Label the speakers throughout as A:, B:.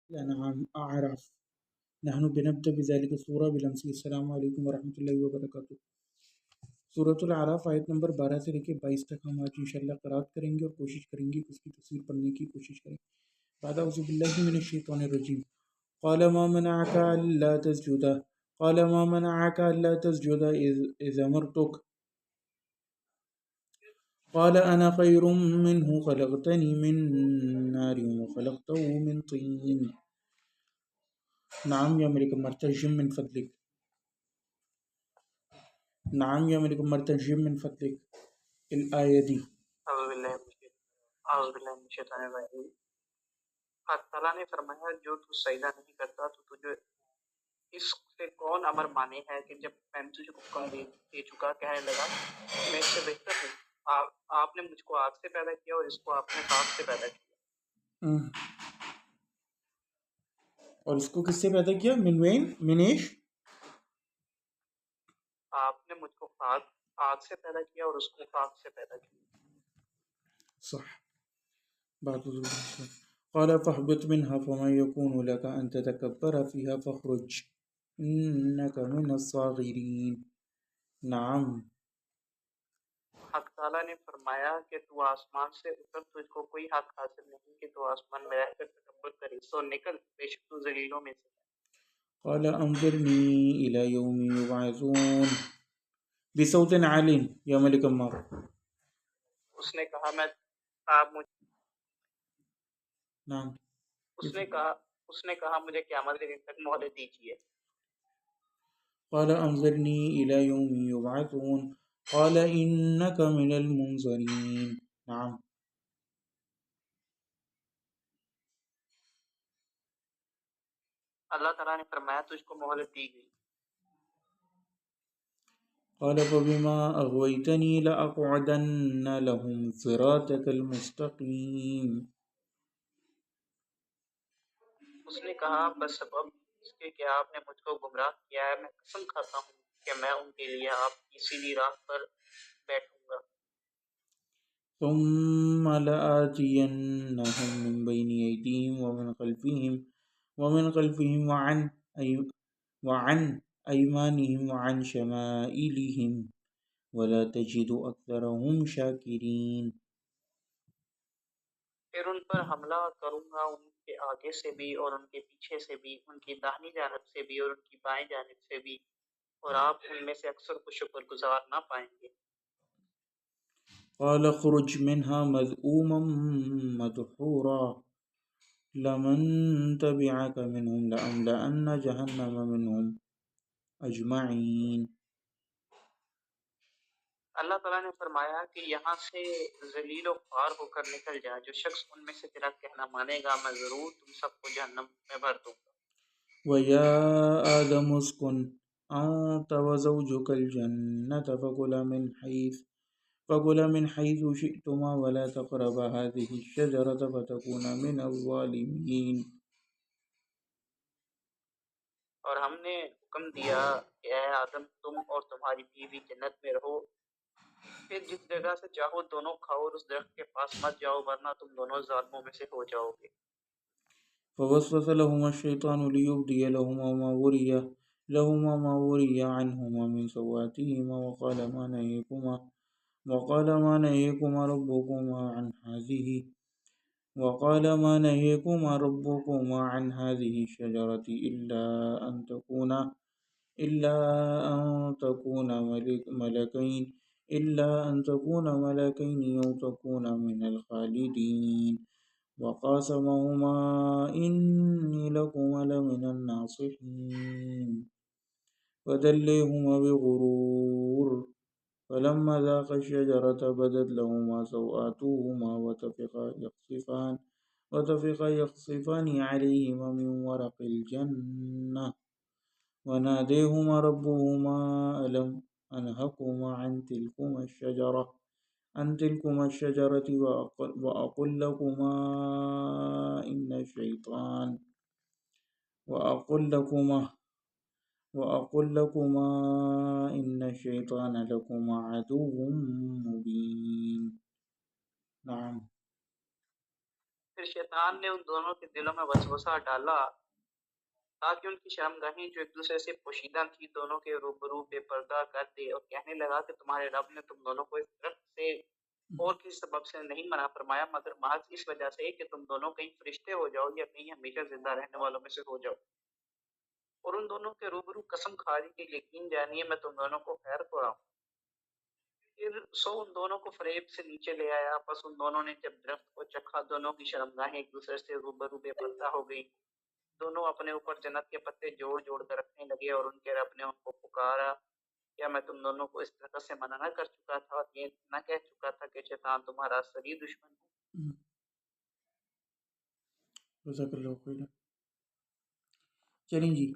A: الأنعام أعراف. نحن بنبدأ بذلك السورة بالأمس. السلام علیکم ورحمۃ اللہ وبرکاتہ. سورۃ الأعراف آیت نمبر 12 سے لے کے 22 تک ہم آج انشاءاللہ قرأت کریں گے اور کوشش کریں گے کہ اس کی تفسیر پڑھنے کی کوشش کریں. بعد اعوذ باللہ من الشیطان الرجیم. قال ما منعك ألا تسجد قال ما منعك ألا تسجد إذ أمرتك قال أنا خير منه خلقتني من نار وخلقته من طين. نعم يا ملك مرتجم من فضلك. نعم يا ملك مرتجم من فضلك. الآية دي.
B: اعوذ باللہ من الشیطان الرجیم. اللہ تعالیٰ نے فرمایا جو تو سجدہ نہیں کرتا تو تجھے اس سے کون امر مانے ہے کہ جب میں نے تجھے حکم دے چکا کہنے لگا میں اس سے بہتر ہوں. آپ نے مجھ کو آگ سے پیدا کیا اور اس کو آپ نے خاک سے پیدا کیا.
A: اور اس کو کس سے پیدا کیا؟ منیش.
B: آپ نے مجھ کو آگ سے پیدا کیا اور اس کو خاک سے پیدا کیا.
A: صح. بات قال فاهبط منها فما يكون لك أن تتكبر فيها فاخرج إنك من الصاغرين. نعم.
B: حق تعالیٰ نے فرمایا کہ تو آسمان سے اتر، تجھ کو کوئی حق حاصل نہیں کہ تو آسمان میں رہ کر تکبر کرے، سو نکل، بے شک تو ذلیلوں میں سے.
A: قال أنظرني إلى يوم يبعثون بصوت عال يا ملك عمار.
B: اس نے کہا
A: نعم.
B: اس نے کہا مجھے قیامت کے دن تک مہلت دیجیے.
A: قال أنظرني إلى يوم يبعثون قال إنك من المنظرين. نعم.
B: اللہ تعالیٰ نے فرمایا تجھ کو مہلت دی گئی.
A: قال فبما أغويتني لأقعدن لهم صراطك المستقيم.
B: اس نے کہا بس سبب اس کے کہ آپ نے مجھ کو گمراہ کیا ہے میں قسم کھاتا ہوں کہ میں ان کے لیے آپ کی سیدھی راہ پر بیٹھوں گا.
A: ثم لآتينهم من بين أيديهم ومن خلفهم وعن أيمانهم وعن شمائلهم ولا تجد أكثرهم شاكرين.
B: پھر ان پر حملہ کروں گا، ان کے آگے سے بھی اور ان کے پیچھے سے بھی، ان کی داہنی جانب سے بھی اور ان کی بائیں جانب سے بھی، اور آپ ان میں سے اکثر کو شکر گزار نہ پائیں گے.
A: قال اخرج منها مذءوما مدحورا لمن تبعك منهم لأملأن جهنم منهم أجمعين.
B: اللہ تعالیٰ نے فرمایا کہ یہاں سے ذلیل و خوار ہو کر نکل جا، جو شخص ان میں سے تیرا کہنا مانے گا میں ضرور تم سب کو جہنم میں بھر دوں گا.
A: وَيَا آدَمُ اسْكُنْ أَنْتَ وَزَوْجُكَ الْجَنَّةَ فَكُلَا مِنْ حَيْثُ شِئْتُمَا وَلَا تَقْرَبَا هَذِهِ الشَّجَرَةَ فَتَكُونَا مِنَ الظَّالِمِينَ.
B: اور ہم نے حکم دیا کہ اے آدم تم اور تمہاری بیوی جنت میں رہو، پھر جس جگہ سے چاہو دونوں کھاؤ اور اس درخت کے پاس مت جاؤ ورنہ تم دونوں ظالموں میں سے ہو جاؤ گے.
A: فوسوس لهما الشيطان ليبدي لهما ما وري عنهما من سوآتهما وقال ما نهيكما ربكما عن هذه الشجرة إلا أن تكونا ملكين أو تكونا من الخالدين. وقاسمهما إني لكما لمن الناصحين فدليهما بغرور فلما ذاقا الشجرة بدت لهما سوآتهما وطفقا يخصفان عليهما من ورق الجنة وناديهما ربهما ألم أنهكما عن تلكما الشجرة وأقل لكما إن الشيطان لكما عدو مبين. نعم.
B: پھر شیطان نے ان دونوں کے دلوں میں وسوسہ ڈالا تاکہ ان کی شرمگاہیں جو ایک دوسرے سے پوشیدہ تھی دونوں کے روبرو بے پردہ کر دے، اور کہنے لگا کہ تمہارے رب نے تم دونوں کو اس درخت سے اور کسی سبب سے نہیں منع فرمایا مگر محض اس وجہ سے کہ تم دونوں کہیں فرشتے ہو جاؤ یا کہیں ہمیشہ زندہ رہنے والوں میں سے ہو جاؤ۔ اور ان دونوں کے روبرو قسم کھا دی کہ یقین جانیے میں تم دونوں کو خیر کو رہا ہوں۔ پھر ان دونوں کو فریب سے نیچے لے آیا، پس ان دونوں نے جب درخت کو چکھا دونوں کی شرمگاہیں ایک دوسرے سے روبرو بے پردہ ہو گئی۔ دونوں اپنے اوپر جنت کے پتے جوڑ جوڑ کر رکھنے لگے، اور ان کے رب نے ان کو پکارا، کیا میں تم دونوں کو اس طرح سے منع نہ کر چکا تھا اور یہ نہ کہہ چکا تھا کہ شیطان تمہارا اصلی دشمن ہے؟
A: جزاک اللہ خیر۔ چلیں جی،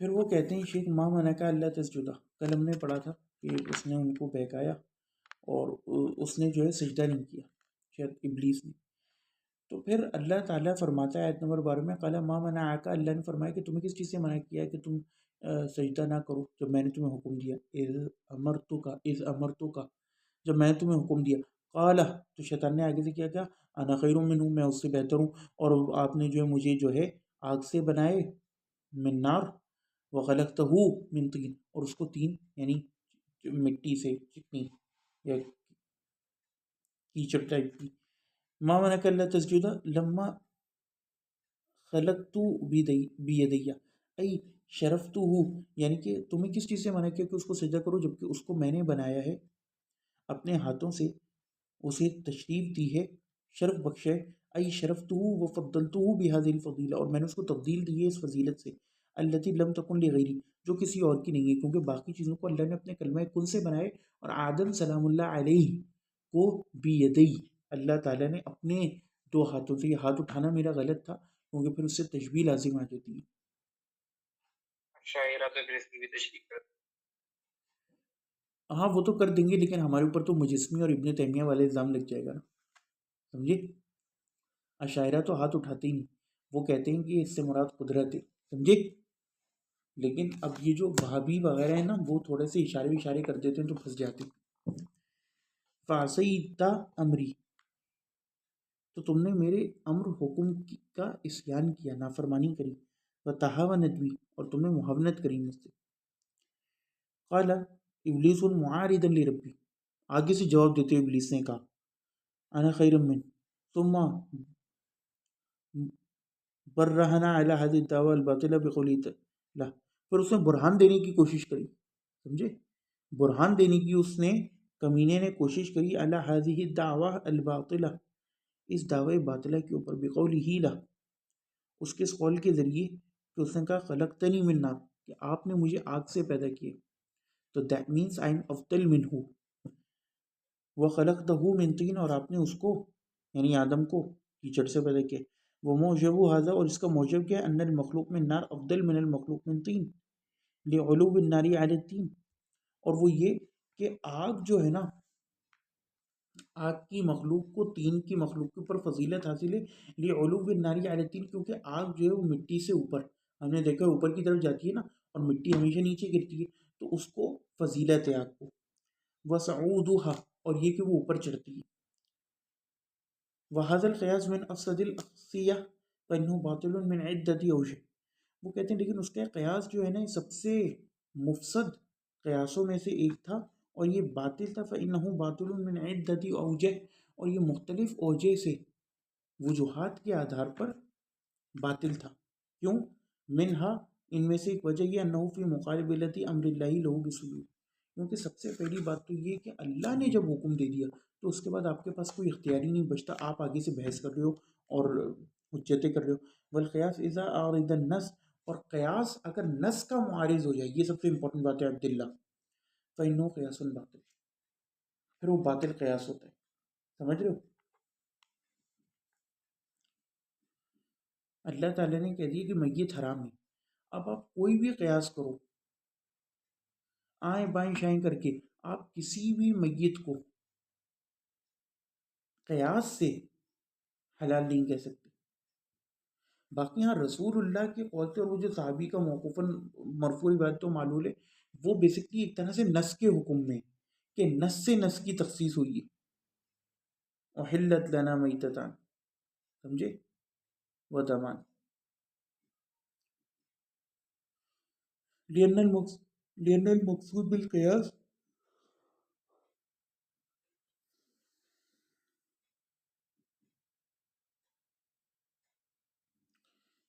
A: پھر وہ کہتے ہیں شیخ ما منع کا اللہ تسجدہ، کل ہم نے پڑھا تھا کہ اس نے ان کو بہکایا اور اس نے جو ہے سجدہ نہیں کیا، شاید ابلیس نے۔ تو پھر اللہ تعالیٰ فرماتا ہے آیت نمبر 12 میں قال ما منعک، اللہ نے فرمایا کہ تمہیں کس چیز سے منع کیا ہے کہ تم سجدہ نہ کرو جب میں نے تمہیں حکم دیا، اذ امرتک، جب میں نے تمہیں حکم دیا۔ قال، تو شیطان نے آگے سے کیا کہا، انا خیر منہ، میں اس سے بہتر ہوں، اور آپ نے جو ہے مجھے جو ہے آگ سے بنائے، من نار، وخلقتہ من طین، اور اس کو تین یعنی مٹی سے، چکنی یا کیچڑ ٹائپ کی۔ ما منعک اللہ تسجد لما خلقت بیدی ای شرفتہ، یعنی کہ تمہیں کس چیز سے منع کیا کہ اس کو سجدہ کرو جبکہ اس کو میں نے بنایا ہے اپنے ہاتھوں سے، اسے تشریف دی ہے، شرف بخشے، ای شرفتہ وفضلتہ بہذہ الفضیلہ، اور میں نے اس کو تفضیل دی ہے اس فضیلت سے، التی لم تکن لغیری، جو کسی اور کی نہیں ہے، کیونکہ باقی چیزوں کو اللہ نے اپنے کلمہ کن سے بنائے، اور آدم سلام اللہ علیہ کو بیدی، اللہ تعالیٰ نے اپنے دو ہاتھوں سے، یہ ہاتھ اٹھانا میرا غلط تھا کیونکہ پھر اس سے تشبیہ لازم آ جاتی ہے۔
B: شاعرہ تو پھر اس کی بھی تشریح کر
A: ہاں وہ تو کر دیں گے، لیکن ہمارے اوپر تو مجسمی اور ابن تیمیہ والے الزام لگ جائے گا نا، سمجھے؟ اشاعرہ تو ہاتھ اٹھاتے ہی نہیں، وہ کہتے ہیں کہ اس سے مراد قدرت ہے، سمجھے؟ لیکن اب یہ جو وہابی وغیرہ ہیں نا، وہ تھوڑے سے اشارے کر دیتے ہیں تو پھنس جاتے ہیں۔ فعصیت امری، تو تم نے میرے امر حکم کا عصیان کیا، نافرمانی کری، وتہاونت بھی، اور تم نے محاونت کری مجھ سے۔ قال ابلیس معارضا لربی، آگے سے جواب دیتے ابلیس نے کہا، انا خیر من، ثم برہنا علی هذه الدعوى الباطلہ بقوله لا، پھر اس نے برہان دینے کی کوشش کری، سمجھے؟ برہان دینے کی اس نے، کمینے نے کوشش کری، علی هذه الدعوى الباطلہ، اس دعوی باطلہ کے اوپر، بقوله لا، اس کے اس قول کے ذریعے کہ اس نے کہا خلقتنی من نار، کہ آپ نے مجھے آگ سے پیدا کیا، تو that means I am افضل منہ، وخلقتہ من طین، اور آپ نے اس کو یعنی آدم کو کیچڑ سے پیدا کیا، وہ موجب ھذا، اور اس کا موجب کیا ہے، ان المخلوق من نار افضل من المخلوق من طین، لعلو النار علی الطین، اور وہ یہ کہ آگ جو ہے نا، آگ کی مخلوق کو تین کی مخلوق کے اوپر فضیلت حاصل ہے، لعلو النار علی الطین، کیونکہ آگ جو ہے وہ مٹی سے اوپر، ہم نے دیکھا اوپر کی طرف جاتی ہے نا، اور مٹی ہمیشہ نیچے گرتی ہے، تو اس کو فضیلت ہے آگ کو، وصعودھا، اور یہ کہ وہ اوپر چڑھتی ہے، وهذا القياس من افسد الاقصیہ فانه باطل من عدۃ اوجہ، وہ کہتے ہیں لیکن اس کا قیاس جو ہے نا سب سے مفسد قیاسوں میں سے ایک تھا، اور یہ باطل تھا، فانه باطل من عدۃ اوجہ، اور یہ مختلف اوجہ سے، وجوہات کے آدھار پر باطل تھا، کیوں؟ منہا، ان میں سے ایک وجہ یہ، انہو فی مقابلۃ امر اللہ لہ بسلوک، کیونکہ سب سے پہلی بات تو یہ کہ اللہ نے جب حکم دے دیا تو اس کے بعد آپ کے پاس کوئی اختیار ہی نہیں بچتا، آپ آگے سے بحث کر رہے ہو اور حجتیں کر رہے ہو۔ والقیاس اذا اعرض النص، اور قیاس اگر نص کا معارض ہو جائے، یہ سب سے امپورٹنٹ بات ہے عبداللہ، فإنه قیاس باطل، پھر وہ باطل قیاس ہوتا ہے، سمجھ رہے ہو؟ اللہ تعالیٰ نے کہہ دیا کہ میت حرام ہے، اب آپ کوئی بھی قیاس کرو، آئیں بائیں شائیں کر کے، آپ کسی بھی میت کو قیاس سے حلال نہیں کہہ سکتے۔ باقی ہاں رسول اللہ کے قول سے، اور وہ جو صحابی کا موقوفاً مرفوع روایت تو معلول ہے، وہ بیسکلی ایک طرح سے نص کے حکم میں، کہ نص سے نص کی تخصیص ہوئی ہے، احلت لنا میتتان، سمجھے؟ و ضمان لأن المقصود بالقیاس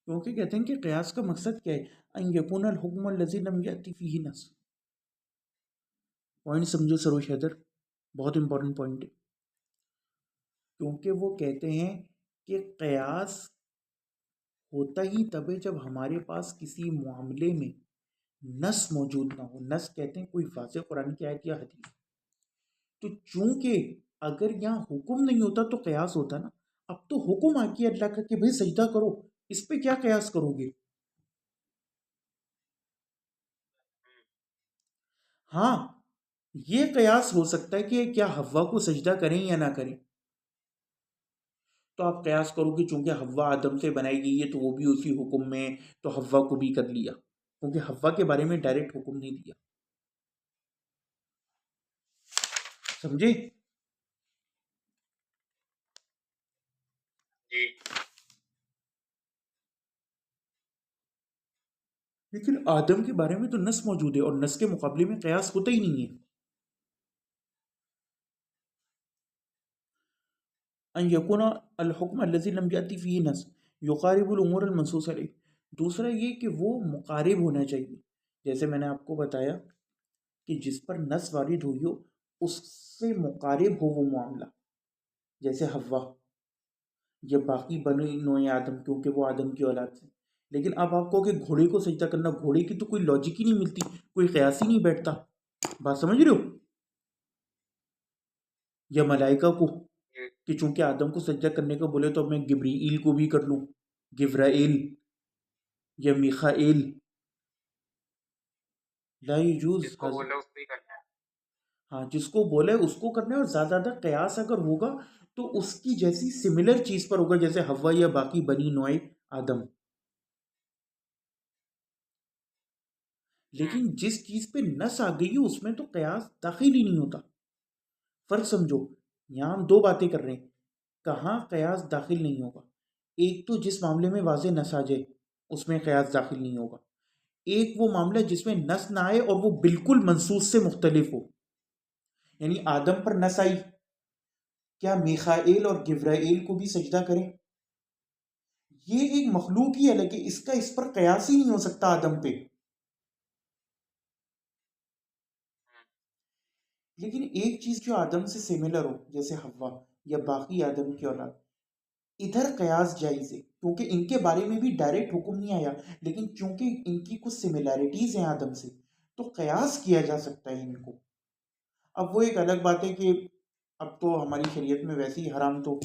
A: کیونکہ کہتے ہیں کہ قیاس کا مقصد کیا ہے؟ ان یکون الحکم الذی لم یأتی فیہ نص. پوائنٹ سمجھو سروش حیدر، بہت امپورٹنٹ پوائنٹ ہے. کیونکہ وہ کہتے ہیں کہ قیاس ہوتا ہی تب ہے جب ہمارے پاس کسی معاملے میں نص موجود نہ ہو. نص کہتے ہیں کوئی واضح قرآن کی آیت یا حدیث. تو چونکہ اگر یہاں حکم نہیں ہوتا تو قیاس ہوتا نا. اب تو حکم آ گیا اللہ کا کہ بھئی سجدہ کرو، اس پہ کیا قیاس کرو گے؟ ہاں یہ قیاس ہو سکتا ہے کہ کیا حوا کو سجدہ کریں یا نہ کریں. تو آپ قیاس کرو گے چونکہ حوا آدم سے بنائی گئی ہے تو وہ بھی اسی حکم میں، تو حوا کو بھی کر لیا، کیونکہ حوا کے بارے میں ڈائریکٹ حکم نہیں دیا. سمجھے؟
B: جی
A: لیکن آدم کے بارے میں تو نص موجود ہے اور نص کے مقابلے میں قیاس ہوتا ہی نہیں ہے. ان یکون الحکم الذی لم یأتی فیہ نص یقارب الامور المنصوص علیہ. دوسرا یہ کہ وہ مقارب ہونا چاہیے. جیسے میں نے آپ کو بتایا کہ جس پر نص وارد ہوئی ہو اس سے مقارب ہو وہ معاملہ، جیسے حوا یا باقی بنی نوع آدم، کیونکہ وہ آدم کی اولاد سے. لیکن اب آپ کو کہ گھوڑے کو سجدہ کرنا، گھوڑے کی تو کوئی لاجک ہی نہیں ملتی، کوئی قیاس ہی نہیں بیٹھتا. بات سمجھ رہے ہو؟ یا ملائکہ کو کہ چونکہ آدم کو سجدہ کرنے کو بولے تو اب میں گبرائیل کو بھی کر لوں، گبرائیل یا میخائیل. لا یجوز.
B: جس کو بولے اس کو ہی کرنا ہے.
A: ہاں جس کو بولے اس کو کرنا ہے. اور زیادہ زیادہ قیاس اگر ہوگا تو اس کی جیسی سملر چیز پر ہوگا، جیسے حوا یا باقی بنی نوع آدم. لیکن جس چیز پہ نس آ گئی ہے اس میں تو قیاس داخل ہی نہیں ہوتا. فرق سمجھو، یہاں ہم دو باتیں کر رہے ہیں. کہاں قیاس داخل نہیں ہوگا؟ ایک تو جس معاملے میں واضح نس آ جائے اس میں قیاس داخل نہیں ہوگا. ایک وہ معاملہ جس میں نس نہ آئے اور وہ بالکل منصوص سے مختلف ہو. یعنی آدم پر نس آئی، کیا میخائیل اور گبرائیل کو بھی سجدہ کریں؟ یہ ایک مخلوق ہی الگ ہے، اس کا اس پر قیاس ہی نہیں ہو سکتا آدم پہ. لیکن ایک چیز جو آدم سے سیملر ہو جیسے حوا یا باقی آدم کی اولاد، ادھر قیاس جائز ہے کیونکہ ان کے بارے میں بھی ڈائریکٹ حکم نہیں آیا، لیکن چونکہ ان کی کچھ سملیرٹیز ہیں آدم سے تو قیاس کیا جا سکتا ہے ان کو. اب وہ ایک الگ بات ہے کہ اب تو ہماری شریعت میں ویسے ہی حرام تو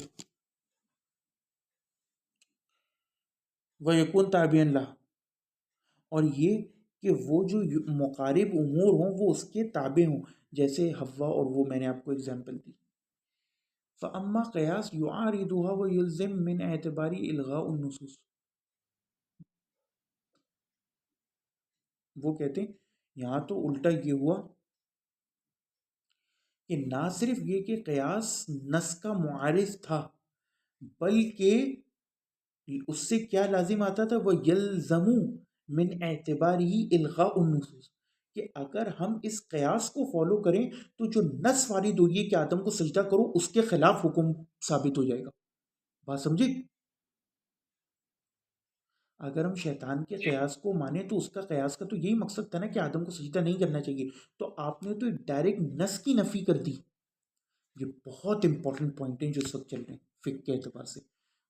A: وہ یکون تابعا لہ، اور یہ کہ وہ جو مقارب امور ہوں وہ اس کے تابع ہوں، جیسے حوا اور وہ میں نے آپ کو اگزامپل دی. فَأَمَّا قیاس يُعَارِضُهَا وَيُلْزِمْ مِنْ اعتباری الغاء النصوص. وہ کہتے ہیں یہاں تو الٹا یہ ہوا کہ نہ صرف یہ کہ قیاس نص کا معارض تھا بلکہ اس سے کیا لازم آتا تھا، وہ یلزم من اعتباری الغاء النصوص، کہ اگر ہم اس قیاس کو فالو کریں تو جو نص وارد ہوئی ہے کہ آدم کو سجدہ کرو اس کے خلاف حکم ثابت ہو جائے گا. بات سمجھے؟ اگر ہم شیطان کے قیاس کو مانیں تو اس کا قیاس کا تو یہی مقصد تھا نا کہ آدم کو سجدہ نہیں کرنا چاہیے، تو آپ نے تو ڈائریکٹ نص کی نفی کر دی. یہ بہت امپورٹنٹ پوائنٹ ہیں جو اس وقت چل رہے ہیں فقہ کے اعتبار سے.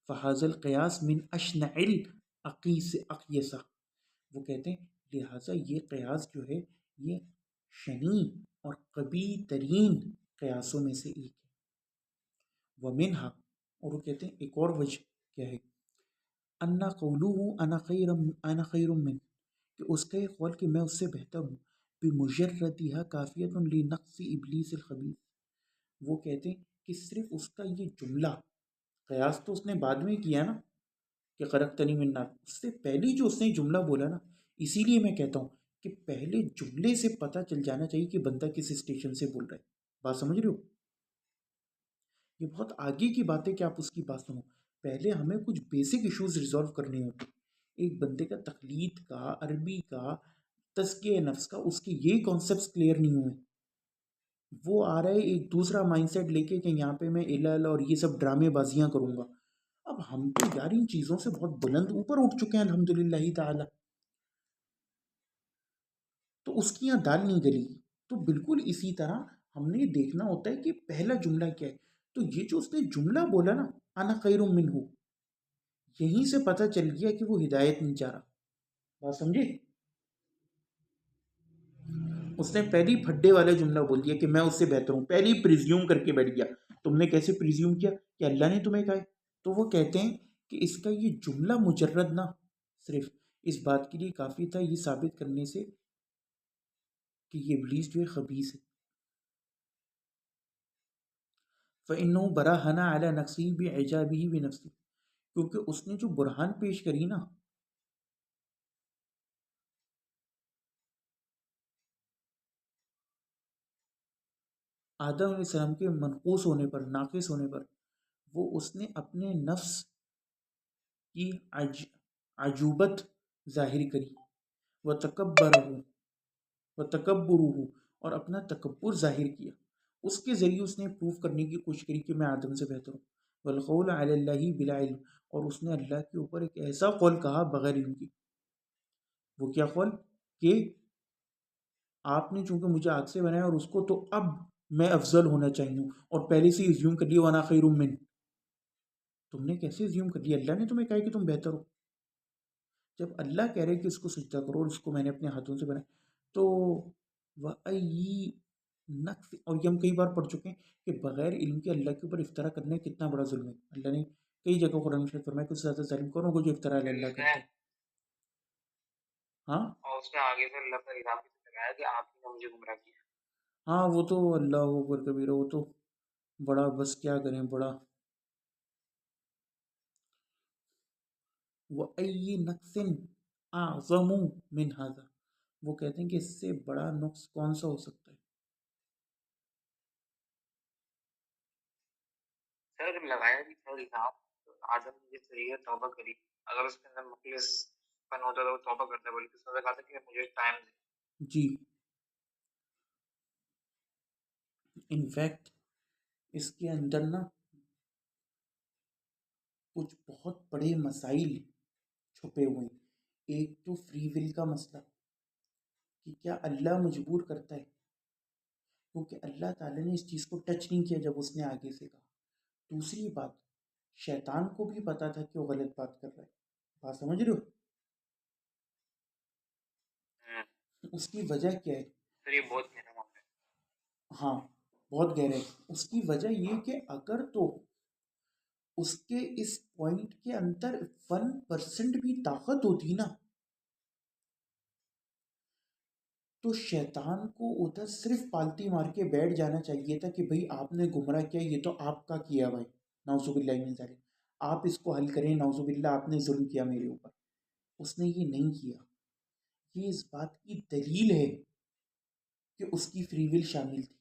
A: فحاظ القیاس من اشنع الاقیس اقیسہ. وہ کہتے ہیں لہٰذا یہ قیاس جو ہے یہ شنیع اور قبیح ترین قیاسوں میں سے ایک ہے. ومنہا، اور وہ کہتے ہیں ایک اور وجہ کیا ہے، انا قولہ انا خیر من، کہ اس کا یہ قول کہ میں اس سے بہتر ہوں، بمجردہا کافیۃ لنقص ابلیس الخبیث. وہ کہتے ہیں کہ صرف اس کا یہ جملہ، قیاس تو اس نے بعد میں کیا نا کہ خلقتنی من نار، اس سے پہلی جو اس نے جملہ بولا نا، اسی لیے میں کہتا ہوں کہ پہلے جملے سے پتہ چل جانا چاہیے کہ بندہ کس اسٹیشن سے بول رہا ہے. بات سمجھ رہے ہو؟ یہ بہت آگے کی بات ہے کہ آپ اس کی بات سنو. پہلے ہمیں کچھ بیسک ایشوز ریزالو کرنے ہوتے. ایک بندے کا تقلید کا، عربی کا، تزکیہ نفس کا، اس کے یہ کانسیپٹس کلیئر نہیں ہوئے. وہ آ رہا ہے ایک دوسرا مائنڈ سیٹ لے کے کہ یہاں پہ میں علل اور یہ سب ڈرامے بازیاں کروں گا. اب ہم تو یار ان چیزوں سے بہت بلند اوپر اٹھ چکے ہیں الحمدللہ تعالی. تو اس کی یہاں دال نہیں گلی. تو بالکل اسی طرح ہم نے یہ دیکھنا ہوتا ہے کہ پہلا جملہ کیا ہے. تو یہ جو اس نے جملہ بولا نا، انا خیر منہ، یہیں سے پتہ چل گیا کہ وہ ہدایت نہیں چاہ رہا. بات سمجھے؟ اس نے پہلی پھڈے والا جملہ بول دیا کہ میں اس سے بہتر ہوں. پہلی پریزیوم کر کے بیٹھ گیا. تم نے کیسے پریزیوم کیا کہ اللہ نے تمہیں کہا ہے؟ تو وہ کہتے ہیں کہ اس کا یہ جملہ مجرد نہ صرف اس بات کے لیے کافی تھا، یہ ثابت کرنے سے کہ یہ ابلیس جو ہے خبیث ہے. فَإِنَّهُ بَرَهَنَا عَلَى نَفْسِهِ بِإِعْجَابِهِ بِنَفْسِهِ، کیونکہ اس نے جو برہان پیش کری نا آدم علیہ السلام کے منقوص ہونے پر، ناقص ہونے پر، وہ اس نے اپنے نفس کی عجوبت ظاہر کری. وَتَكَبُّرُهُ، اور اپنا تکبر ظاہر کیا. اس کے ذریعے اس نے پروف کرنے کی کوشش کری کہ میں آدم سے بہتر ہوں. وَالْقَوْلَ عَلَى اللَّهِ بِلَا عِلْمٍ، اور اس نے اللہ کے اوپر ایک ایسا قول کہا بغیر علم کی. وہ کیا قول؟ کہ آپ نے چونکہ مجھے آگ سے بنایا اور اس کو، تو اب میں افضل ہونا چاہیے ہوں، اور پہلے سے ایزیوم کر لیا وَأَنَا خَيْرٌ مِّنْهُ. تم نے کیسے ایزیوم کر لیا؟ اللہ نے تمہیں کہا کہ تم بہتر ہو. جب اللہ کہہ رہے کہ اس کو سجدہ کرو اور اس کو میں نے اپنے ہاتھوں سے بنایا، تو وَأَيِّ نقص، اور یہ ہم کئی بار پڑھ چکے ہیں کہ بغیر علم کے اللہ کے اوپر افطرا کرنا کتنا بڑا ظلم ہے. اللہ نے کئی جگہ قرآن میں فرمایا کہ اس سے زیادہ ظالم کون ہوگا جو افطرا علی اللہ کرتا ہے. ہاں، اور اس نے آگے سے اللہ کا الزام لگایا کہ آپ نے مجھے گمراہ کیا. ہاں وہ تو اللہ اکبر کبیرہ، وہ تو بڑا، بس کیا کریں، بڑا. وَأَيِّ نَقْصٍ أَعْظَمُ مِنْ هَذَا، وہ کہتے ہیں کہ اس سے بڑا نقص کون سا ہو سکتا ہے. سر لگایا بھی تھا الزام، آدم نے جس طریقے سے توبہ کری، اگر اس کے اندر مخلص پن ہوتا تو وہ توبہ کرتا، بلکہ اس نے کہا تھا کہ مجھے ٹائم دے. جی، انفیکٹ اس کے اندر نا کچھ بہت بڑے مسائل چھپے ہوئے ہیں. ایک تو فری ول کا مسئلہ، کہ کیا اللہ مجبور کرتا ہے، کیونکہ اللہ تعالیٰ نے اس چیز کو ٹچ نہیں کیا جب اس نے آگے سے کہا. دوسری بات، شیطان کو بھی پتا تھا کہ وہ غلط بات کر رہا ہے. بات سمجھ رہے ہو؟ اس کی وجہ کیا ہے؟ سر یہ بہت گہرا معاملہ ہے. ہاں بہت گہرا ہے. اس کی وجہ یہ کہ اگر تو اس کے اس پوائنٹ کے اندر 1% بھی طاقت ہوتی نا، تو شیطان کو ادھر صرف پالتی مار کے بیٹھ جانا چاہیے تھا کہ بھئی آپ نے گمراہ کیا، یہ تو آپ کا کیا بھائی، نعوذ باللہ من ذالک، آپ اس کو حل کریں، نعوذ باللہ آپ نے ظلم کیا میرے اوپر. اس نے یہ نہیں کیا. یہ اس بات کی دلیل ہے کہ اس کی فری ول شامل تھی.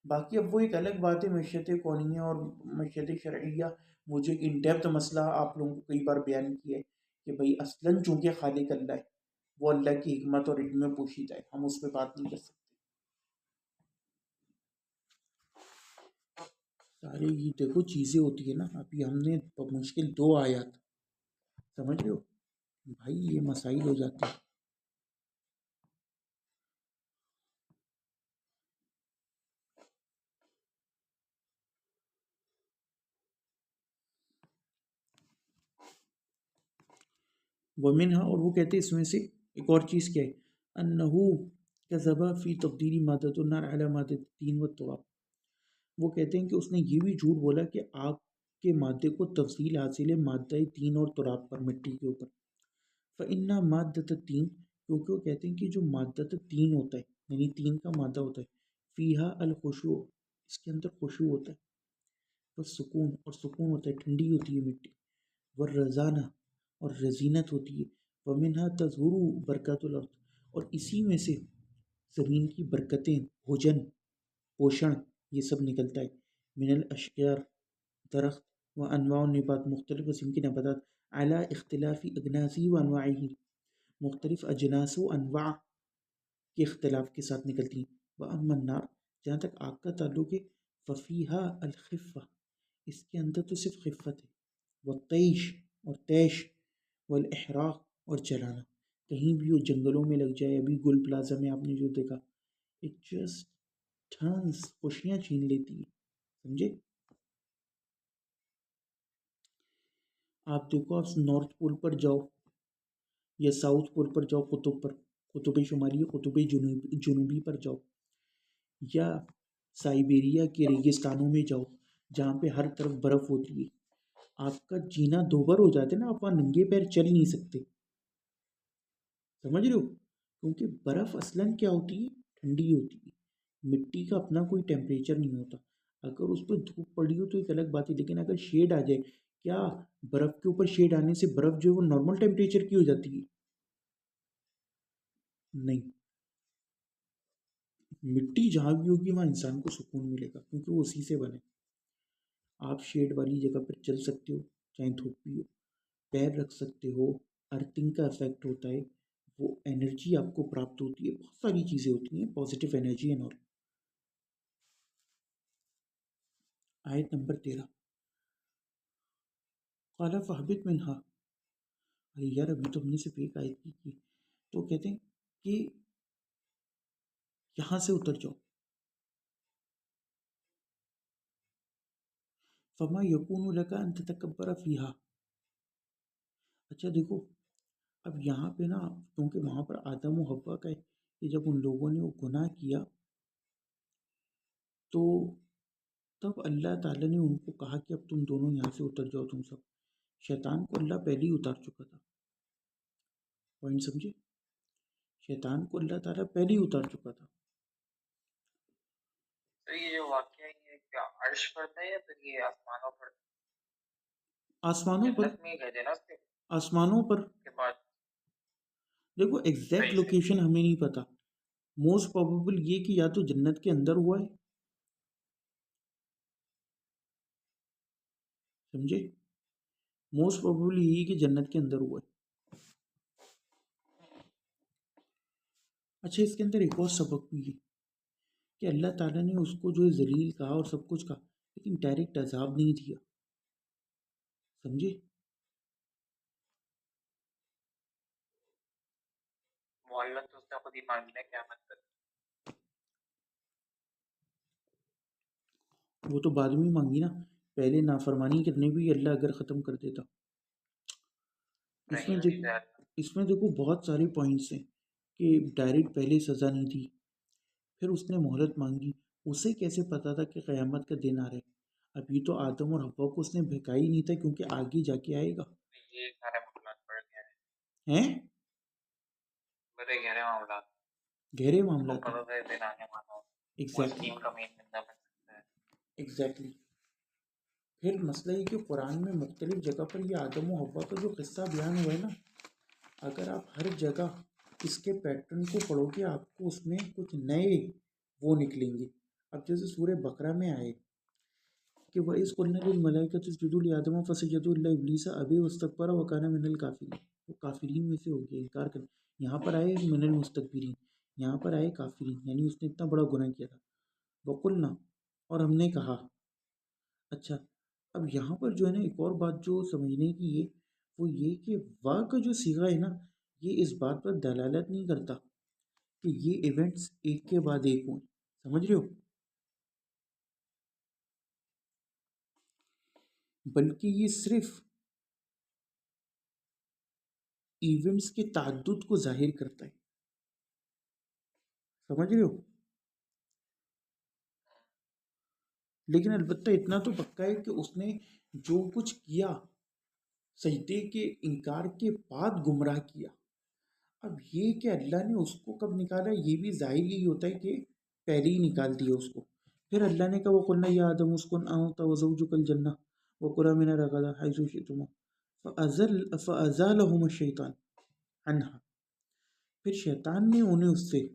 A: باقی اب وہ ایک الگ بات ہے، مشیت کونیہ اور مشیت شرعیہ، وہ جو ان ڈیپتھ مسئلہ آپ لوگوں کو کئی بار بیان کیا ہے کہ بھئی اصلاً چونکہ خالق اللہ ہے، وہ اللہ کی حکمت اور علم میں پوشیدہ ہے، ہم اس پہ بات نہیں کر سکتے. سارے یہ دیکھو چیزیں ہوتی ہے نا. ابھی ہم نے مشکل 2 آیات، سمجھ رہے ہو بھائی، یہ مسائل ہو جاتے ہیں. ومنہا، اور وہ کہتے ہیں اس میں سے ایک اور چیز کیا ہے، انہو کذب فی تفضیل مادۃ النار علی مادۃ الطین والتراب. وہ کہتے ہیں کہ اس نے یہ بھی جھوٹ بولا کہ آگ کے مادے کو تفضیل حاصل ہے مادہ طین اور تراب پر، مٹی کے اوپر. فإن مادۃ الطین، کیونکہ وہ کہتے ہیں کہ جو مادۃ الطین ہوتا ہے، یعنی تین کا مادہ ہوتا ہے، فیہا الخشوع، اس کے اندر خشوع ہوتا ہے، والسکون، اور سکون ہوتا ہے، ٹھنڈی ہوتی ہے مٹی، والرزانہ، اور رزینت ہوتی ہے، ومنها تظہر برکات الارض، اور اسی میں سے زمین کی برکتیں، بھوجن، پوشن، یہ سب نکلتا ہے. من الاشجار، درخت، وانواع النبات مختلف قسم کی نباتات علی اختلاف اجناسی و انواعی مختلف اجناس و انواع کے اختلاف کے ساتھ نکلتی ہیں. واما النار جہاں تک آگ کا تعلق ہے ففیہا الخفہ اس کے اندر تو صرف خفت ہے والطیش اور تیش والاحراق اور جلانا. کہیں بھی وہ جنگلوں میں لگ جائے. ابھی گل پلازا میں آپ نے جو دیکھا اٹ جسٹ ٹرنس خوشیاں چھین لیتی ہے. سمجھے؟ آپ دیکھو آپ نارتھ پول پر جاؤ یا ساؤتھ پول پر جاؤ قطب پر قطب شمالی قطب جنوبی پر جاؤ یا سائبیریا کے ریگستانوں میں جاؤ جہاں پہ ہر طرف برف ہوتی ہے. آپ کا جینا دوبر ہو جاتا ہے نا. آپ وہاں ننگے پیر چل نہیں سکتے. سمجھ رہے ہو؟ کیونکہ برف اصلاً کیا ہوتی ہے ٹھنڈی ہوتی ہے. مٹی کا اپنا کوئی ٹیمپریچر نہیں ہوتا. اگر اس پہ دھوپ پڑی ہو تو ایک الگ بات ہے لیکن اگر شیڈ آ جائے کیا برف کے اوپر شیڈ آنے سے برف جو ہے وہ نارمل ٹیمپریچر کی ہو جاتی ہے؟ نہیں. مٹی جہاں بھی ہوگی وہاں انسان کو سکون ملے گا کیونکہ وہ اسی سے بنے. آپ شیڈ والی جگہ پر چل سکتے ہو چاہے دھوپ بھی ہو. پیر رکھ سکتے ہو. ارتھنگ کا افیکٹ ہوتا ہے. وہ انرجی آپ کو پراپت ہوتی ہے. بہت ساری چیزیں ہوتی ہیں پازیٹیو انرجی اینڈ آل. آیت نمبر 13 قال فاہبط منہا. ارے یار ابھی تو ہم نے صرف ایک آیت کی تو کہتے ہیں کہ یہاں سے اتر جاؤ. فما یکون لک ان تتکبر فیہا. اچھا دیکھو اب یہاں پہ نا کیونکہ وہاں پر آدم و حوا کا ہے کہ جب ان لوگوں نے وہ گناہ کیا تو تب اللہ تعالیٰ نے ان کو کہا کہ اب تم دونوں یہاں سے اتر جاؤ تم سب. شیطان کو اللہ پہلے ہی اتار چکا تھا. پوائنٹ سمجھے؟ شیطان کو اللہ تعالیٰ پہلے ہی اتار چکا تھا.
B: تو یہ جو واقعہ ہے کیا عرش پر تھا یا پھر یہ آسمانوں پر؟
A: آسمانوں پر.
B: جنت میں گئے تھے نا اس کے
A: آسمانوں پر.
B: بعد
A: دیکھو ایگزیکٹ لوکیشن ہمیں نہیں پتا. موسٹ پروبیبل یہ کہ یا تو جنت کے اندر ہوا ہے. سمجھے؟ موسٹ پروبیبل یہی کہ جنت کے اندر ہوا ہے. اچھا اس کے اندر ایک اور سبق بھی ہے کہ اللہ تعالیٰ نے اس کو جو ہے ذلیل کہا اور سب کچھ کہا لیکن ڈائریکٹ عذاب نہیں دیا. سمجھے؟
B: معلت تو اس نے خود ہی مانگ لیا قیامت تک.
A: وہ تو بعد میں مانگی نا. پہلے نافرمانی کرنے بھی اللہ اگر ختم کر دیتا. اس میں دیکھو بہت سارے پوائنٹس ہیں کہ ڈائریکٹ پہلے سزا نہیں دی پھر اس نے مہلت مانگی. اسے کیسے پتا تھا کہ قیامت کا دن آ رہا ہے؟ ابھی تو آدم اور حوا کو اس نے بھیکا ہی نہیں تھا کیونکہ آگے جا کے آئے گا.
B: یہ سارے معاملات بڑھ گئے
A: ہیں
B: بڑے گہرے معاملات.
A: گہرے معاملات
B: پتہ تھا دن آنے والا ہے.
A: ایگزیکٹلی
B: کا مین بندہ بن سکتا ہے.
A: ایگزیکٹلی. پھر مسئلہ یہ کہ قرآن میں مختلف جگہ پر یہ آدم و حوا کا جو قصہ بیان ہوا ہے نا اگر آپ ہر جگہ اس کے پیٹرن کو پڑھو گے آپ کو اس میں کچھ نئے وہ نکلیں گے. اب جیسے سورہ بقرہ میں آئے کہ وَإِذْ قُلْنَا لِلْمَلَائِكَةِ اسْجُدُوا لِآدَمَ فَسَجَدُوا إِلَّا إِبْلِيسَ أَبَى وَاسْتَكْبَرَ وَكَانَ مِنَ الْكَافِرِينَ. وہ کافرین میں سے ہو گیا انکار کر. یہاں پر آئے من المستکبرین. یہاں پر آئے کافرین یعنی اس نے اتنا بڑا گناہ کیا تھا. وَقُلْنَا اور ہم نے کہا. اچھا اب یہاں پر جو ہے نا ایک اور بات جو سمجھنے کی ہے وہ یہ کہ واہ کا جو صیغہ ہے نا یہ اس بات پر دلالت نہیں کرتا کہ یہ ایونٹس ایک کے بعد ایک ہوں. سمجھ رہے ہو؟ بلکہ یہ صرف ایونٹس کے تعدد کو ظاہر کرتا ہے. سمجھ رہے ہو؟ لیکن البتہ اتنا تو پکا ہے کہ اس نے جو کچھ کیا سجدے کے انکار کے بعد گمراہ کیا. اب یہ کہ اللہ نے اس کو کب نکالا یہ بھی ظاہر یہی ہوتا ہے کہ پہلے ہی نکال دیا اس کو. پھر اللہ نے کہا وَقُلْنَا يَا آدَمُ اسْكُنْ أَنْتَ وَزَوْجُكَ الْجَنَّةَ وَكُلَا مِنْهَا رَغَدًا حَيْثُ شِئْتُمَا فَأَزَالَهُمَا الشَّيْطَانُ عَنْهَا. پھر شیطان نے انہیں اس سے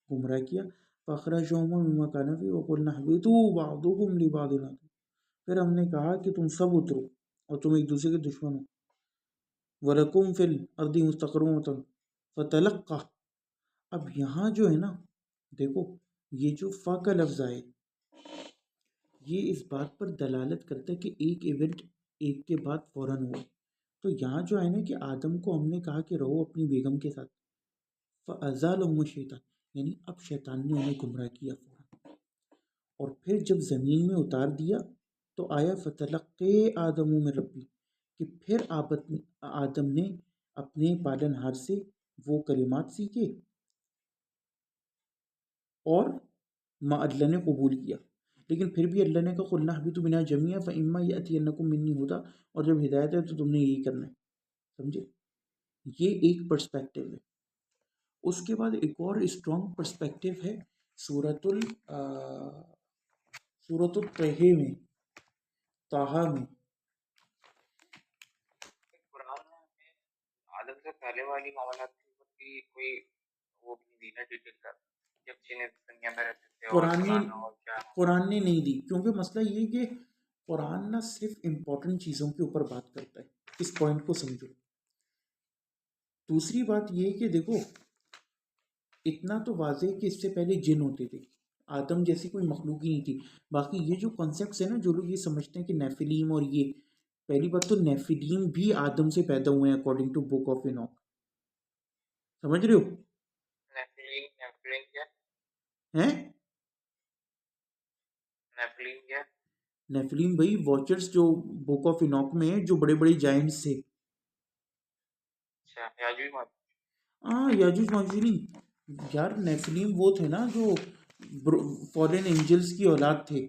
A: گمراہ کیا. فَأَخْرَجَهُمَا مِمَّا كَانَا فِيهِ وَقُلْنَا اهْبِطُوا بَعْضُكُمْ لِبَعْضٍ عَدُوٌّ. پھر ہم نے کہا کہ تم سب اترو اور تم ایک دوسرے کے دشمن ہو. وَلَكُمْ فِي الْأَرْضِ مُسْتَقَرٌّ فَتَلَقَّى. اب یہاں جو ہے نا دیکھو یہ جو فا کا لفظ آئے یہ اس بات پر دلالت کرتا ہے کہ ایک ایونٹ ایک کے بعد فوراً ہوا. تو یہاں جو ہے نا کہ آدم کو ہم نے کہا کہ رہو اپنی بیگم کے ساتھ. فَأَزَالَهُمُ الشَّيْطَانُ یعنی اب شیطان نے انہیں گمراہ کیا فوراً. اور پھر جب زمین میں اتار دیا تو آیا فَتَلَقَّى آدَمُ مِن رَبِّهِ کہ پھر آدم نے اپنے پالن ہار سے وہ کلمات سیکھے اور اللہ نے قبول کیا. لیکن پھر بھی اللہ نے کہا قُلْنَا اهْبِطُوا مِنْهَا جَمِيعًا فَإِمَّا يَأْتِيَنَّكُم مِّنِّي هُدًى اور جب ہدایت ہے تو تم نے یہی کرنا ہے. سمجھے؟ یہ ایک پرسپیکٹیو ہے. اس کے بعد ایک اور اسٹرانگ پرسپیکٹیو ہے سورۃ الطہ میں طٰہٰ میں.
B: قرآن میں آدم سے پہلے والی معاملات کی کوئی وہ بھی نہیں دی نا ڈیٹیل کا جب چینی دنیا میں رہتے تھے اور فلانا اور کیا.
A: قرآن نے نہیں دی کیونکہ مسئلہ یہ کہ قرآن نہ صرف امپورٹنٹ چیزوں کے اوپر بات کرتا ہے. اس پوائنٹ کو سمجھو. دوسری بات یہ کہ دیکھو اتنا تو واضح کہ اس سے پہلے جن ہوتے تھے. آدم جیسی کوئی مخلوق ہی نہیں تھی. باقی یہ جو کانسیپٹس ہیں نا جو لوگ یہ سمجھتے ہیں کہ نیفلیم اور یہ پہلی بات تو نیفلیم بھی آدم سے پیدا ہوئے ہیں according to book of Enoch. سمجھ رہے ہو؟
B: نیفلیم کیا
A: ہیں
B: نیفلیم کیا
A: نیفلیم بھائی واچرز جو بک آف اینوک میں جو بڑے بڑے جائنٹس تھے.
B: اچھا یاجوج ماجوج.
A: ہاں یاجوج ماجوج نہیں یار نیفلیم وہ تھے نا جو فالن اینجلز کی اولاد تھے.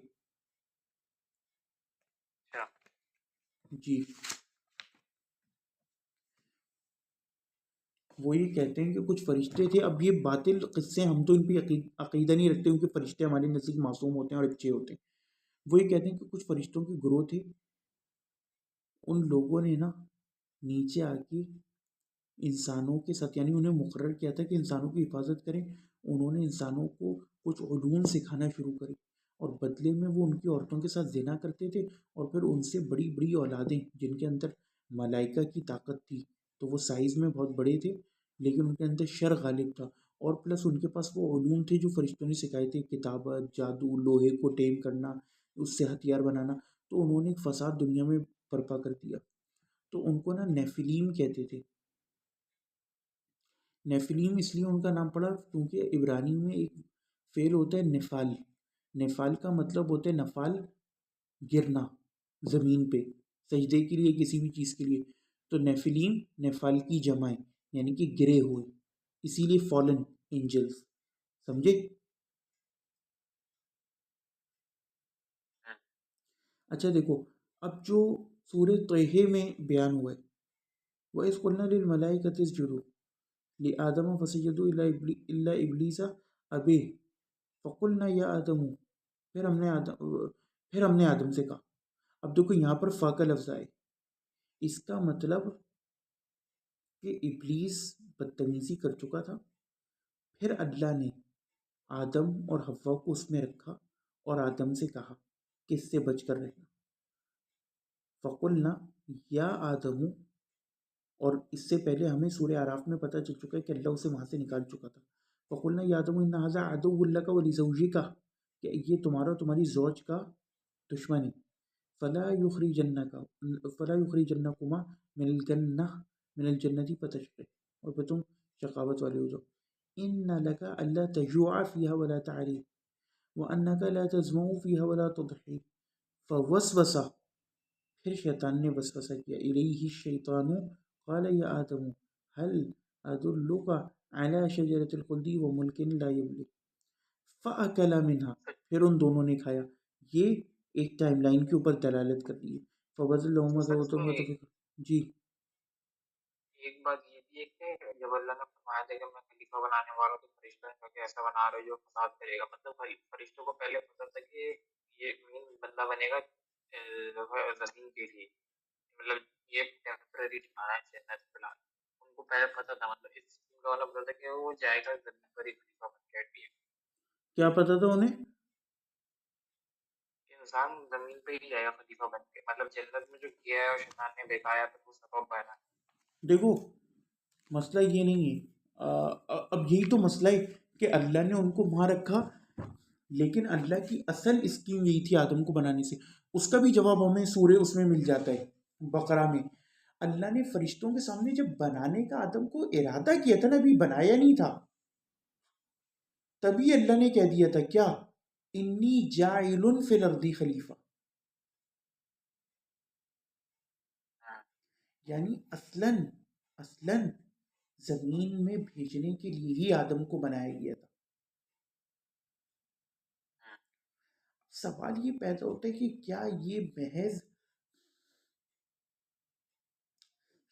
A: جی وہ یہ کہتے ہیں کہ کچھ فرشتے تھے. اب یہ باطل قصے ہم تو ان پہ عقیدہ نہیں رکھتے کیونکہ فرشتے ہمارے نزدیک معصوم ہوتے ہیں اور اچھے ہوتے ہیں. وہ یہ کہتے ہیں کہ کچھ فرشتوں کے گروہ تھے. ان لوگوں نے نا نیچے آ کے انسانوں کے ساتھ یعنی انہیں مقرر کیا تھا کہ انسانوں کی حفاظت کریں. انہوں نے انسانوں کو کچھ علوم سکھانا شروع کرے اور بدلے میں وہ ان کی عورتوں کے ساتھ زنا کرتے تھے اور پھر ان سے بڑی بڑی اولادیں جن کے اندر ملائکہ کی طاقت تھی تو وہ سائز میں بہت بڑے تھے لیکن ان کے اندر شر غالب تھا اور پلس ان کے پاس وہ علوم تھے جو فرشتوں نے سکھائے تھے کتابت جادو لوہے کو ٹیم کرنا اس سے ہتھیار بنانا. تو انہوں نے ایک فساد دنیا میں برپا کر دیا. تو ان کو نا نیفلیم کہتے تھے. نیفلیم اس لیے ان کا نام پڑا کیونکہ عبرانی میں ایک فعل ہوتا ہے نفال. نفال کا مطلب ہوتا ہے نفال گرنا زمین پہ سجدے کے لیے کسی بھی چیز کے لیے. تو نیفلیم نفال کی جمع ہے یعنی کہ گرے ہوئے اسی لیے فالن اینجلز. سمجھے؟ اچھا دیکھو اب جو سورہ طہ میں بیان ہوا ہے وَإِذْ قُلْنَا لِلْمَلَائِكَةِ اسْجُدُوا لِآدَمَ فَسَجَدُوا إِلَّا إِبْلِيسَ أَبَى فَقُلْنَا يَا آدَمُ پھر ہم نے آدم سے کہا. اب دیکھو یہاں پر فا کا لفظ آئے اس کا مطلب کہ ابلیس بدتمیزی کر چکا تھا. پھر اللہ نے آدم اور حوا کو اس میں رکھا اور آدم سے کہا کہ اس سے بچ کر رہنا. فقلنا یا آدم اور اس سے پہلے ہمیں سورہ اعراف میں پتہ چل چکا ہے کہ اللہ اسے وہاں سے نکال چکا تھا. فقلنا یا آدم ان ھذا عدو لک ولزوجک کہ یہ تمہارا تمہاری زوج کا دشمن ہے. فلا یخرجنکما من الجنت فتشقى اور پھر تم شقاوت والے ہو جاؤ. ان لک الا تجوع فیها ولا تعری وانک لا تظمأ فیها ولا تضحی. فوسوس پھر شیطان نے وسوسہ کیا الیہ الشیطان قال یا آدم هل ادلک علی شجرۃ الخلد وملک لا یبلی فاکلا منها پھر ان دونوں نے کھایا. یہ ایک ٹائم لائن کے اوپر دلالت کر رہی ہے. فبدل لهما سوءتهما جی
B: ایک بات یہ بھی ہے کہ جب اللہ نے فرمایا تھا کہ میں خلیفہ بنانے والا ہوں تو فرشتوں نے کہا کہ ایسا بنا رہے جو فساد کرے گا. مطلب فرشتوں کو پہلے پتا تھا کہ یہ بندہ بنے گا زمین کے لیے مطلب یہ ٹیمپرری ٹھکانا ہے جنت فی الحال. ان کو پہلے پتا تھا مطلب اس کا والا پتا تھا کہ وہ جائے گا زمین پر ہی خلیفہ بن کے.
A: کیا پتا تھا انہیں
B: انسان زمین پہ ہی جائے گا خلیفہ بن کے، مطلب جنت میں جو کیا ہے اور شیطان نے بہکایا تو وہ سبب بنا.
A: دیکھو مسئلہ یہ نہیں ہے، اب یہی تو مسئلہ ہے کہ اللہ نے ان کو وہاں رکھا، لیکن اللہ کی اصل اسکیم یہی تھی آدم کو بنانے سے. اس کا بھی جواب ہمیں سورہ اس میں مل جاتا ہے، بقرہ میں. اللہ نے فرشتوں کے سامنے جب بنانے کا آدم کو ارادہ کیا تھا نا، ابھی بنایا نہیں تھا، تبھی اللہ نے کہہ دیا تھا کیا، انی جاعل فی الارض خلیفہ. یعنی اصلاً زمین میں بھیجنے کے لیے ہی آدم کو بنایا گیا تھا. سوال یہ پیدا ہوتا ہے کہ کیا یہ محض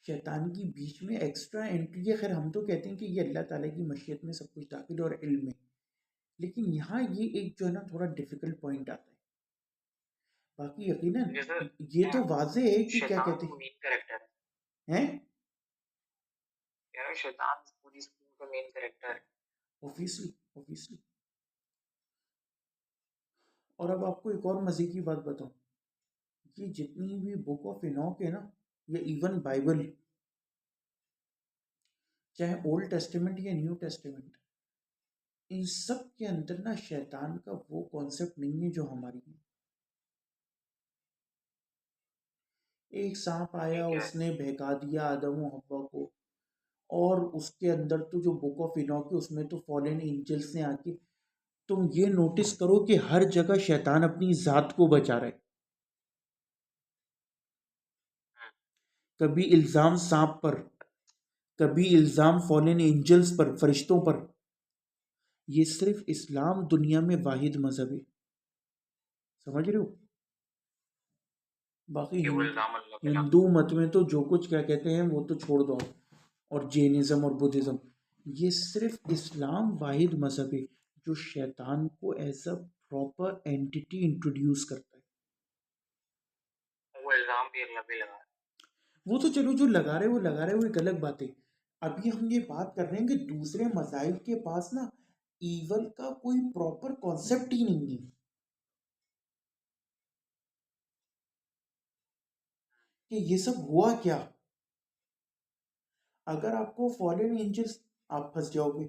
A: شیطان کی بیچ میں ایکسٹرا انٹری ہے؟ خیر ہم تو کہتے ہیں کہ یہ اللہ تعالیٰ کی مشیت میں سب کچھ داخل اور علم میں، لیکن یہاں یہ ایک جو ہے نا تھوڑا ڈیفیکلٹ پوائنٹ آتا ہے. باقی یقیناً یہ تو واضح ہے کہ کیا کہتے ہیں
B: شیطان پوری اسکیم کا مین کریکٹر ہے.
A: اوبیسلی. اور اب آپ کو ایک اور مزے کی بات بتاؤں، یہ جتنی بھی بک آف اناک ہے نا، یا ایون بائبل، چاہے اولڈ ٹیسٹیمنٹ یا نیو ٹیسٹیمنٹ، ان سب کے اندر نا شیطان کا وہ کانسیپٹ نہیں ہے جو ہماری ہے. ایک سانپ آیا، اس نے بہکا دیا آدم و حوا کو، اور اس کے اندر تو جو بک آف اناک ہے اس میں تو فالن اینجلس نے آ کے، تم یہ نوٹس کرو کہ ہر جگہ شیطان اپنی ذات کو بچا رہے. کبھی الزام سانپ پر، کبھی الزام فالن اینجلس پر، فرشتوں پر. یہ صرف اسلام دنیا میں واحد مذہب ہے، سمجھ رہے ہو؟ باقی ہندو مت میں تو جو کچھ کیا کہتے ہیں وہ تو چھوڑ دو، اور جینزم اور بدھزم. یہ صرف اسلام واحد مذہب ہے جو شیطان کو as a proper entity introduce کرتا ہے.
B: وہ الزام بھی اللہ پہ لگا،
A: وہ تو چلو جو لگا رہے وہ لگا رہے، وہ ایک الگ بات ہے. ابھی ہم یہ بات کر رہے ہیں کہ دوسرے مذاہب کے پاس نا ایول کا کوئی پراپر کانسیپٹ ہی نہیں ہے کہ یہ سب ہوا کیا. اگر آپ کو فالن اینجلس، آپ پھنس جاؤ گے.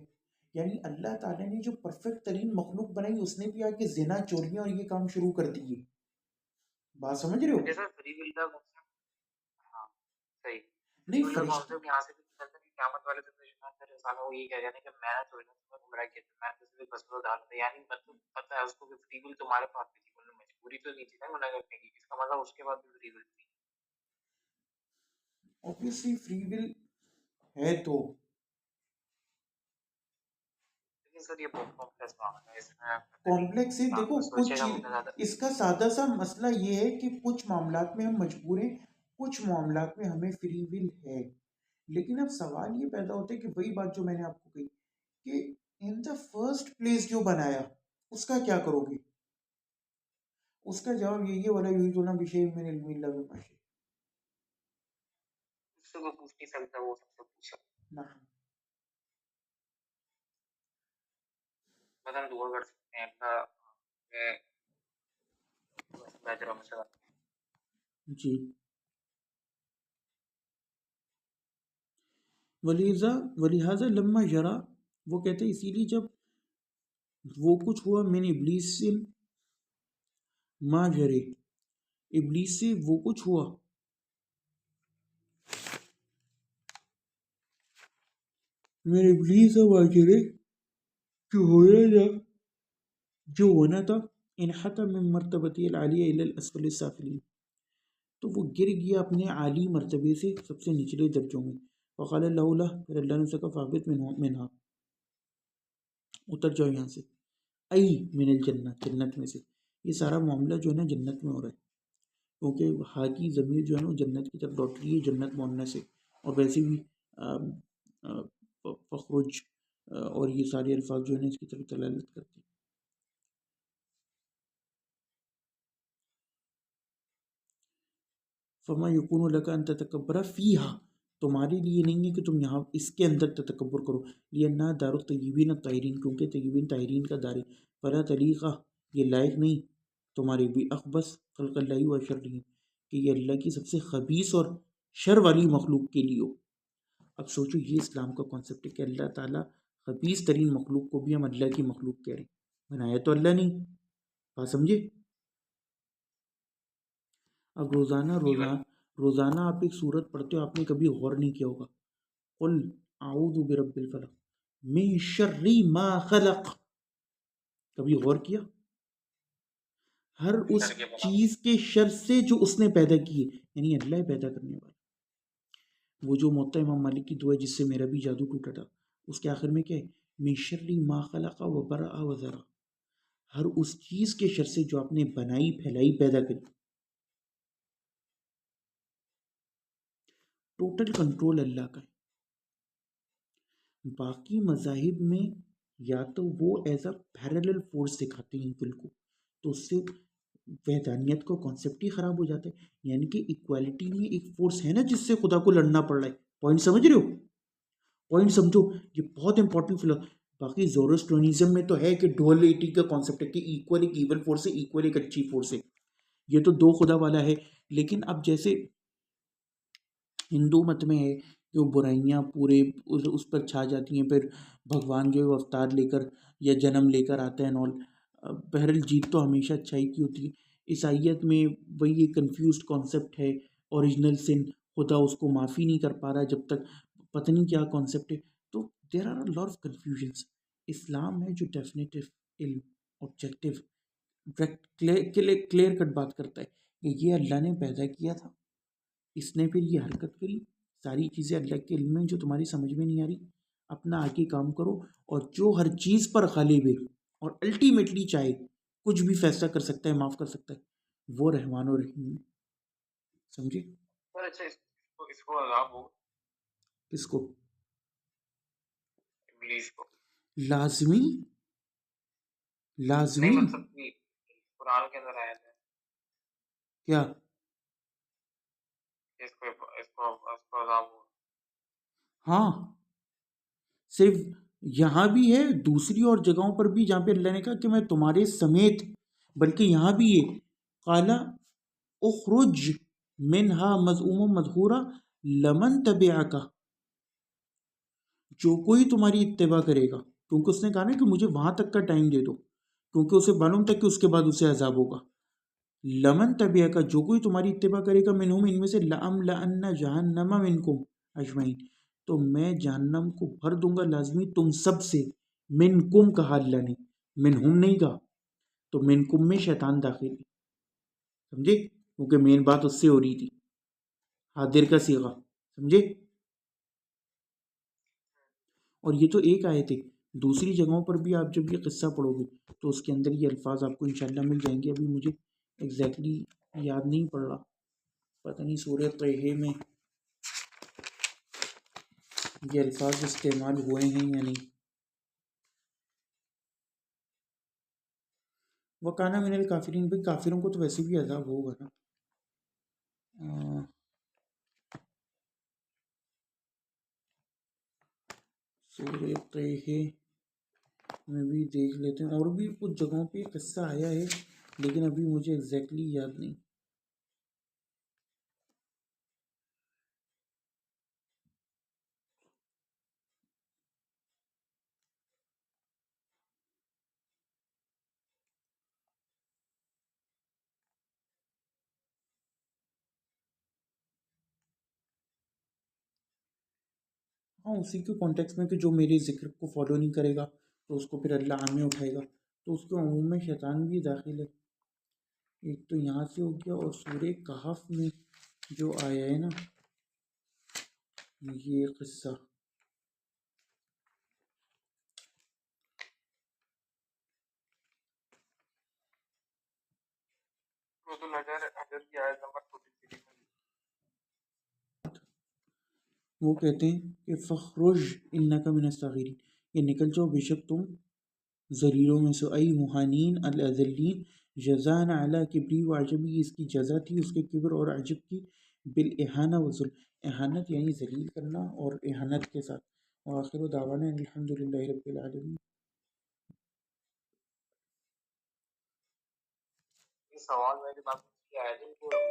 A: یعنی اللہ تعالیٰ نے جو پرفیکٹ ترین مخلوق بنائی اس نے بھی آ کے زنا، چوریاں اور یہ کام شروع کر دیے. بات سمجھ رہے ہو؟
B: جیسا فری ول کا ہاں صحیح
A: نہیں
B: فرشتہ یہاں سے بھی چلتا ہے. قیامت والے دن میں انسان کو یہ کہہ جانا کہ میں نے چوری میں گمراہ کیا تھا، میں نے کسی بھی فصل ڈال دیا. یعنی مطلب پتہ ہے اس کو کہ فری ول تمہارے پاس بھی تھی، مجبوری تو نہیں تھی نا گناہ کرنے کی. اس کا مطلب اس کے بعد بھی فری ول تھی.
A: obviously فری ول ہے تو کمپلیکس ہے. دیکھو کچھ چیز، اس کا سادہ سا مسئلہ یہ ہے کہ کچھ معاملات میں ہم مجبور ہیں، کچھ معاملات میں ہمیں فری ول ہے. لیکن اب سوال یہ پیدا ہوتا ہے کہ وہی بات جو میں نے آپ کو کہی کہ ان دا فرسٹ پلیس جو بنایا اس کا کیا کرو گے؟ اس کا جواب یہی ہے والا یہی تو نا بشیء من علم الا بما شاء.
B: اس سے کوئی پوچھ نہیں سکتا، وہ سب سے پوچھ سکتا. ہم دعا کر سکتے ہیں
A: جی. ولہذا لما جرا، وہ کہتے ہیں اسی لیے جب وہ کچھ ہوا، میں نے ابلیس سے ما جرے، ابلیس سے وہ کچھ ہوا، میرے ابلیس سے ما جرے جو ہونا تھا، انحط من مرتبتی العالیہ الی الاسفل السافلین، تو وہ گر گیا اپنے عالی مرتبے سے سب سے نچلے درجوں میں. وقال اللہ لہ، پھر اللہ نے کہا فاہبط منہا، اتر جاؤ یہاں سے. ای من الجنہ، جنت میں سے. یہ سارا معاملہ جو ہے نا جنت میں ہو رہا ہے، کیونکہ ہا کی ضمیر جو ہے نا جنت کی طرف لوٹ رہی ہے، جنت مؤنث سے. اور ویسے بھی فخرج اور یہ سارے الفاظ جو ہیں اس کی طرف دلالت کرتے ہیں. فما یکون لک ان تتکبر فیہا، تمہارے لیے نہیں ہے کہ تم یہاں اس کے اندر تکبر کرو. لأنہا دار الطیبین الطاہرین، کیونکہ طیبین طاہرین کا دار ہے. فلا تلیقہ، یہ لائق نہیں تمہارے بھی اخبص خلق اللہ و شر کہ یہ اللہ کی سب سے خبیث اور شر والی مخلوق کے لیے ہو۔ اب سوچو یہ اسلام کا کانسیپٹ ہے کہ اللہ تعالیٰ خبیث ترین مخلوق کو بھی ہم اللہ کی مخلوق کہہ رہے ہیں، بنایا تو اللہ نہیں۔ بات سمجھے؟ اب روزانہ آپ ایک سورت پڑھتے ہو، آپ نے کبھی غور نہیں کیا ہوگا، قل اعوذ برب الفلق من شر ما خلق، کبھی غور کیا؟ ہر اس چیز کے شر سے جو اس نے پیدا کی ہے، یعنی اللہ پیدا کرنے والا۔ وہ جو موطا امام مالک کی دعا جس سے میرا بھی جادو ٹوٹا تھا، اس کے آخر میں کیا ہے؟ من شر ما خلق و برأ و ذرا، ہر اس چیز کے شر سے جو آپ نے بنائی، پھیلائی، پیدا کری۔ ٹوٹل کنٹرول اللہ کا ہے۔ باقی مذاہب میں یا تو وہ ایز اے پیرلل فورس دکھاتے ہیں ایکول کو، تو اس سے وحدانیت کا کانسیپٹ ہی خراب ہو جاتا ہے، یعنی کہ ایکوالٹی میں ایک فورس ہے نا جس سے خدا کو لڑنا پڑ رہا ہے۔ پوائنٹ سمجھ رہے ہو؟ پوائنٹ سمجھو، یہ بہت امپورٹنٹ باقی زوروسٹرونزم میں تو ہے کہ ڈولیٹی کا کانسیپٹ ہے کہ ایکول ایک ایول فورس ہے، ایکول ایک اچھی فورس ہے، یہ تو دو خدا والا ہے۔ لیکن اب جیسے ہندو مت میں ہے کہ وہ برائیاں پورے اس پر چھا جاتی ہیں، پھر بھگوان جو ہے وہ اوتار لے کر یا جنم لے کر آتا ہے نول، بہرحال جیت تو ہمیشہ اچھائی کی ہوتی ہے۔ عیسائیت میں وہی ایک کنفیوزڈ کانسیپٹ ہے، اوریجنل سن، خدا اس کو معافی نہیں کر پا رہا جب تک، پتہ نہیں کیا کانسیپٹ ہے، تو there are lot of confusions. Islam ہے جو ڈیفینیٹو علم، آبجیکٹیو، کلیئر کٹ بات کرتا ہے کہ یہ اللہ نے پیدا کیا تھا، اس نے پھر یہ حرکت کری، ساری چیزیں اللہ کے علم میں جو تمہاری سمجھ میں نہیں آ رہی، اپنا آگے کام کرو، اور جو ہر چیز پر غالب ہے اور الٹیمیٹلی چاہے کچھ بھی فیصلہ کر سکتا ہے، معاف کر سکتا ہے، وہ رحمان و رحیم ہے۔ سمجھے؟
B: اچھا، اس کو عذاب ہو،
A: کس کو؟
B: ابلیس کو
A: لازمی
B: نہیں، مطلب کہ قرآن کے اندر آیا ہے
A: کیا
B: اس کو عذاب ہو؟
A: ہاں، صرف یہاں بھی ہے، دوسری اور جگہوں پر بھی جہاں پہ اللہ نے کہا کہ میں تمہارے سمیت، بلکہ یہاں بھی یہ قالا اخرج منہا مذعوما مدحورا لمن تبعک، جو کوئی تمہاری اتباع کرے گا، کیونکہ اس نے کہا نا کہ مجھے وہاں تک کا ٹائم دے دو، کیونکہ اسے معلوم تک کہ اس کے بعد اسے عذاب ہوگا۔ لمن تبعک، جو کوئی تمہاری اتباع کرے گا، منہم، ان میں سے، لأملأن جہنم منکم اجمعین، تو میں جہنم کو بھر دوں گا لازمی تم سب سے۔ منکم کہا اللہ نے، منہم نہیں کہا، تو منکم میں شیطان داخل ہے، سمجھے؟ کیونکہ مین بات اس سے ہو رہی تھی، حاضر کا صیغہ، سمجھے؟ اور یہ تو ایک آیت ہے، دوسری جگہوں پر بھی آپ جب یہ قصہ پڑھو گے تو اس کے اندر یہ الفاظ آپ کو انشاءاللہ مل جائیں گے۔ ابھی مجھے ایگزیکٹلی یاد نہیں پڑ رہا، پتہ نہیں سورہ طہ میں یہ الفاظ استعمال ہوئے ہیں یا نہیں۔ وَكَانَ مِنَ الْكَافِرِينَ، بھائی کافروں کو تو ویسے بھی عذاب ہوگا نا۔ سورہ طہ میں بھی دیکھ لیتے ہیں، اور بھی کچھ جگہوں پہ قصہ آیا ہے لیکن ابھی مجھے ایگزیکٹلی یاد نہیں۔ ہاں، اسی کے کانٹیکس میں کہ جو میرے ذکر کو فالو نہیں کرے گا تو اس کو پھر اللہ عام میں اٹھائے گا، تو اس کے عموم میں شیطان بھی داخل ہے۔ ایک تو یہاں سے ہو گیا، اور سورہ کہف میں جو آیا ہے نا یہ قصہ، وہ کہتے ہیں کہ فخرج انک من الصاغرین، یہ نکل جاؤ بے شک تم ذلیلوں میں سے، ای مہانین الاذلین، جزان علی کبری و عجبی، اس کی جزا تھی اس کے کبر اور عجب کی، بالاہانہ و ذل، اہانت یعنی ذلیل کرنا اور اہانت کے ساتھ۔ وآخر دعوانا الحمدللہ رب العالمین۔
B: یہ سوال میرے دماغ میں یہ آیا تھا کہ